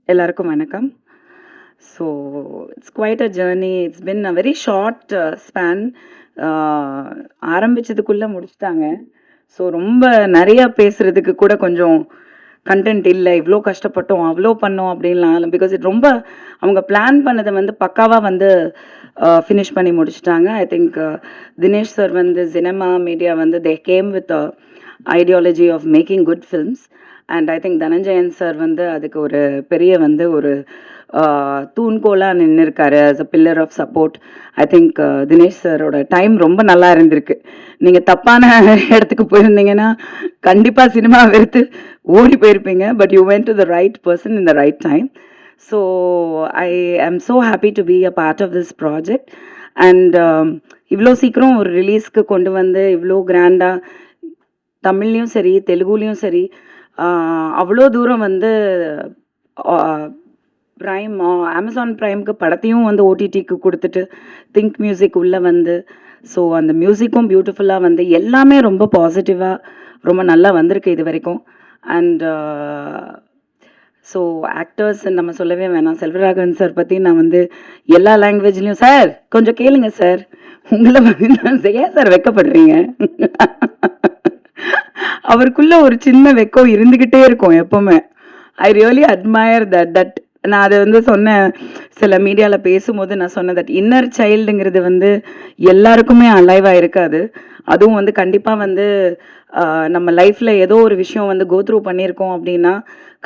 எல்லாருக்கும் வணக்கம். So it's quite a journey. It's been a very short span. ஆரம்பிச்சதுக்குள்ளே முடிச்சிட்டாங்க. ஸோ ரொம்ப நிறையா பேசுகிறதுக்கு கூட கொஞ்சம் கண்டென்ட் இல்லை. இவ்வளோ கஷ்டப்பட்டோம், அவ்வளோ பண்ணோம் அப்படின்லாம். பிகாஸ் இது ரொம்ப அவங்க பிளான் பண்ணதை வந்து பக்காவாக வந்து ஃபினிஷ் பண்ணி முடிச்சிட்டாங்க. ஐ திங்க் தினேஷ் சார் வந்து சினிமா மீடியா வந்து they came with ideology of making good films. And I think Dhananjayan sir வந்து அதுக்கு ஒரு பெரிய வந்து ஒரு தூண்கோலாக நின்று இருக்காரு as a pillar of support. I think Dinesh சாரோட டைம் ரொம்ப நல்லா இருந்திருக்கு. நீங்கள் தப்பான இடத்துக்கு போயிருந்தீங்கன்னா கண்டிப்பாக சினிமா வெறுத்து ஓடி போயிருப்பீங்க. But you went to the right person in the right time. So I am so happy to be a part of this project. And இவ்வளோ சீக்கிரம் ஒரு ரிலீஸ்க்கு கொண்டு வந்து இவ்வளோ கிராண்டாக தமிழ்லையும் சரி தெலுங்குலேயும் சரி அவ்வளோ தூரம் வந்து ப்ரைம் அமேசான் ப்ரைம்க்கு படத்தையும் வந்து ஓடிடிக்கு கொடுத்துட்டு திங்க் மியூசிக் உள்ளே வந்து ஸோ அந்த மியூசிக்கும் பியூட்டிஃபுல்லாக வந்து எல்லாமே ரொம்ப பாசிட்டிவாக ரொம்ப நல்லா வந்திருக்கு இது வரைக்கும். அண்ட் ஸோ ஆக்டர்ஸ் நம்ம சொல்லவே வேணாம். செல்வராகவன் சார் பற்றி நான் வந்து எல்லா லாங்குவேஜ்லேயும் சார் கொஞ்சம் கேளுங்க சார், உங்களை வந்து ஏன் சார் வெக்கப்படுறீங்க? அவருக்குள்ள ஒரு சின்ன வெக்கம் இருந்துக்கிட்டே இருக்கும் எப்பவுமே. I really admire that. நான் அதை வந்து சொன்னேன் சில மீடியாவில் பேசும்போது. நான் சொன்னேன் தட் இன்னர் சைல்டுங்கிறது வந்து எல்லாருக்குமே அலைவாக இருக்காது. அதுவும் வந்து கண்டிப்பாக வந்து நம்ம லைஃப்பில் ஏதோ ஒரு விஷயம் வந்து கோத்ரூ பண்ணியிருக்கோம் அப்படின்னா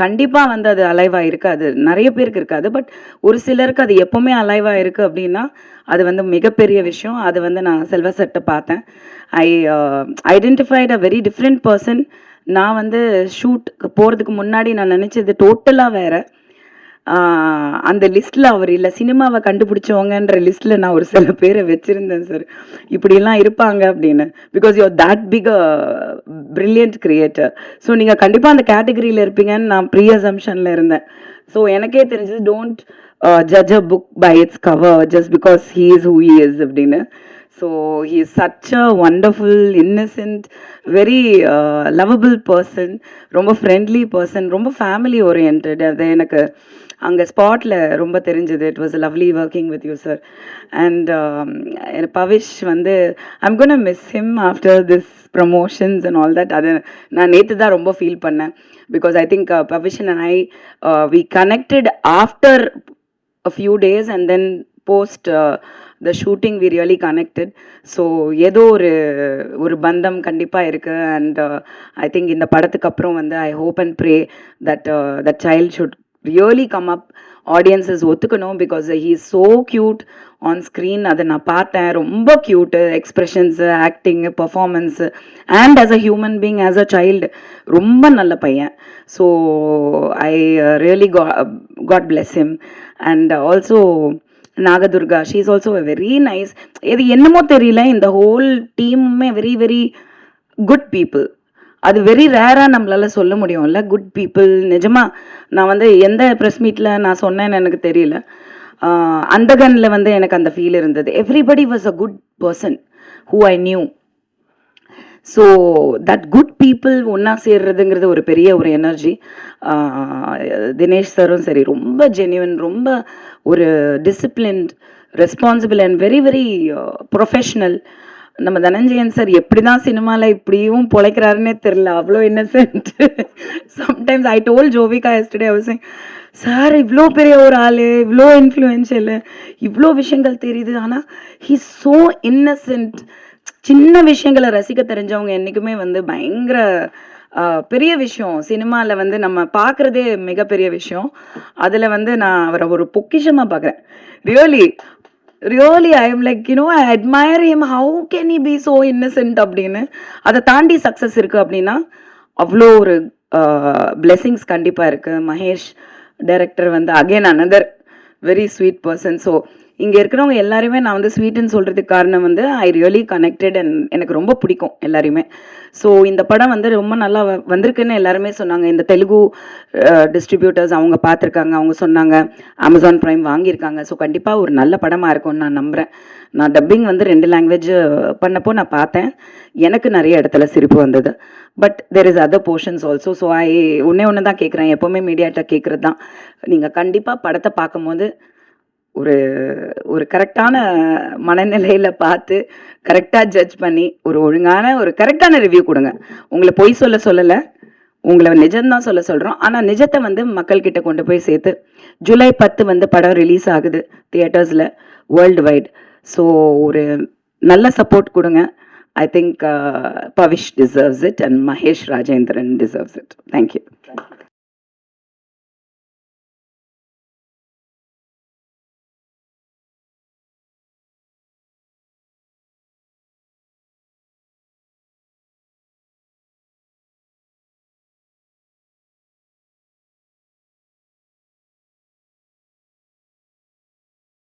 கண்டிப்பாக வந்து அது அலைவாக இருக்காது. நிறைய பேருக்கு இருக்காது. பட் ஒரு சிலருக்கு அது எப்போவுமே அலைவாக இருக்குது அப்படின்னா அது வந்து மிகப்பெரிய விஷயம். அது வந்து நான் செல்வ சட்டை பார்த்தேன். I identified a very different person. நான் வந்து ஷூட்டுக்கு போகிறதுக்கு முன்னாடி நான் நினச்சது டோட்டலாக வேறு. அந்த லிஸ்ட்டில் அவர் இல்லை. சினிமாவை கண்டுபிடிச்சவங்கன்ற லிஸ்ட்டில் நான் ஒரு சில பேரை வச்சுருந்தேன் சார், இப்படிலாம் இருப்பாங்க அப்படின்னு. Because you are that big a brilliant creator. So நீங்கள் கண்டிப்பாக அந்த கேட்டகரியில் இருப்பீங்கன்னு நான் ப்ரீ அசம்ஷனில் இருந்தேன். ஸோ எனக்கே தெரிஞ்சது don't judge a book by its cover just because he is who he is அப்படின்னு. So he is such a wonderful innocent very lovable person. ரொம்ப ஃப்ரெண்ட்லி பர்சன், ரொம்ப ஃபேமிலி ஓரியன்ட். அது எனக்கு அங்கே ஸ்பாட்டில் ரொம்ப தெரிஞ்சது. It was lovely working with you sir. And Pavish வந்து I'm gonna miss him after this promotions and all that. அது நான் நேற்று தான் ரொம்ப ஃபீல் பண்ணேன். Because I think Pavish and I we connected after a few days and then post the shooting we really connected. So ஏதோ ஒரு பந்தம் கண்டிப்பாக இருக்குது. அண்ட் ஐ திங்க் இந்த படத்துக்கு அப்புறம் வந்து I hope and pray that that child should really come up. Audiences ஒத்துக்கணும். Because he is so cute on screen. அதை நான் பார்த்தேன். ரொம்ப cute expressions, acting, performance and as a human being as a child ரொம்ப நல்ல பையன். So I really god bless him. And also Nagadurga, she is also very nice. இது என்னமோ தெரியல, இந்த ஹோல் டீமுமே வெரி வெரி குட் பீப்புள். அது வெரி ரேராக நம்மளால் சொல்ல முடியும்ல, குட் பீப்புள். நிஜமாக நான் வந்து எந்த ப்ரெஸ் மீட்டில் நான் சொன்னேன்னு எனக்கு தெரியல. அந்தகனில் வந்து எனக்கு அந்த ஃபீல் இருந்தது. Everybody was a good person who I knew. So that good people ஒன்றா சேர்றதுங்கிறது ஒரு பெரிய ஒரு எனர்ஜி. தினேஷ் சாரும் சரி ரொம்ப ஜென்யூன், ரொம்ப ஒரு disciplined, responsible and very very professional. நம்ம தனஞ்சயன் சார் எப்படி தான் சினிமாவில் இப்படியும் பொழைக்கிறாருன்னே தெரில, அவ்வளோ Innocent. Sometimes I told Jovika yesterday அவசியம், சார் இவ்வளோ பெரிய ஒரு ஆள், இவ்வளோ இன்ஃப்ளூயன்ஷியல், இவ்வளோ விஷயங்கள் தெரியுது, ஆனால் ஹீ ஸோ இன்னசென்ட். சின்ன விஷயங்களை ரசிக்க தெரிஞ்சவங்க என்றைக்குமே வந்து பயங்கர பெரிய விஷயம். சினிமாவில் வந்து நம்ம பார்க்குறதே மிகப்பெரிய விஷயம். அதில் வந்து நான் அவரை ஒரு பொக்கிஷமாக பார்க்குறேன். Really really I am like I admire him. How can he B so Innocent அப்படின்னு. அதை தாண்டி சக்ஸஸ் இருக்குது அப்படின்னா அவ்வளோ ஒரு பிளெஸிங்ஸ் கண்டிப்பாக இருக்குது. மகேஷ் டைரக்டர் வந்து again another very sweet person. So இங்கே இருக்கிறவங்க எல்லாருமே நான் வந்து ஸ்வீட்டுன்னு சொல்கிறதுக்கு காரணம் வந்து ஐ ரியலி கனெக்டட் அண்ட் எனக்கு ரொம்ப பிடிக்கும் எல்லாரையுமே. ஸோ இந்த படம் வந்து ரொம்ப நல்லா வந்திருக்குன்னு எல்லாருமே சொன்னாங்க. இந்த தெலுங்கு டிஸ்ட்ரிபியூட்டர்ஸ் அவங்க பார்த்துருக்காங்க, அவங்க சொன்னாங்க அமேசான் ப்ரைம் வாங்கியிருக்காங்க. ஸோ கண்டிப்பாக ஒரு நல்ல படமாக இருக்கும்னு நான் நம்புகிறேன். நான் டப்பிங் வந்து 2 லாங்குவேஜ் பண்ணப்போ நான் பார்த்தேன். எனக்கு நிறைய இடத்துல சிரிப்பு வந்தது. But there is other portions also. So ஒன்று தான் கேட்குறேன், எப்போவுமே மீடியாட்ட கேட்குறது தான். நீங்கள் கண்டிப்பாக படத்தை பார்க்கும்போது ஒரு ஒரு கரெக்டான மனநிலையில் பார்த்து கரெக்டாக ஜட்ஜ் பண்ணி ஒரு கரெக்டான ரிவ்யூ கொடுங்க. உங்களை பொய் சொல்லலை, உங்களை நிஜம்தான் சொல்கிறோம். ஆனால் நிஜத்தை வந்து மக்கள்கிட்ட கொண்டு போய் சேர்த்து ஜூலை 10 வந்து படம் ரிலீஸ் ஆகுது தியேட்டர்ஸில் வேர்ல்டு வைட். ஸோ ஒரு நல்ல சப்போர்ட் கொடுங்க. I think Pavish deserves it and Mahesh Rajendran deserves it. Thank you.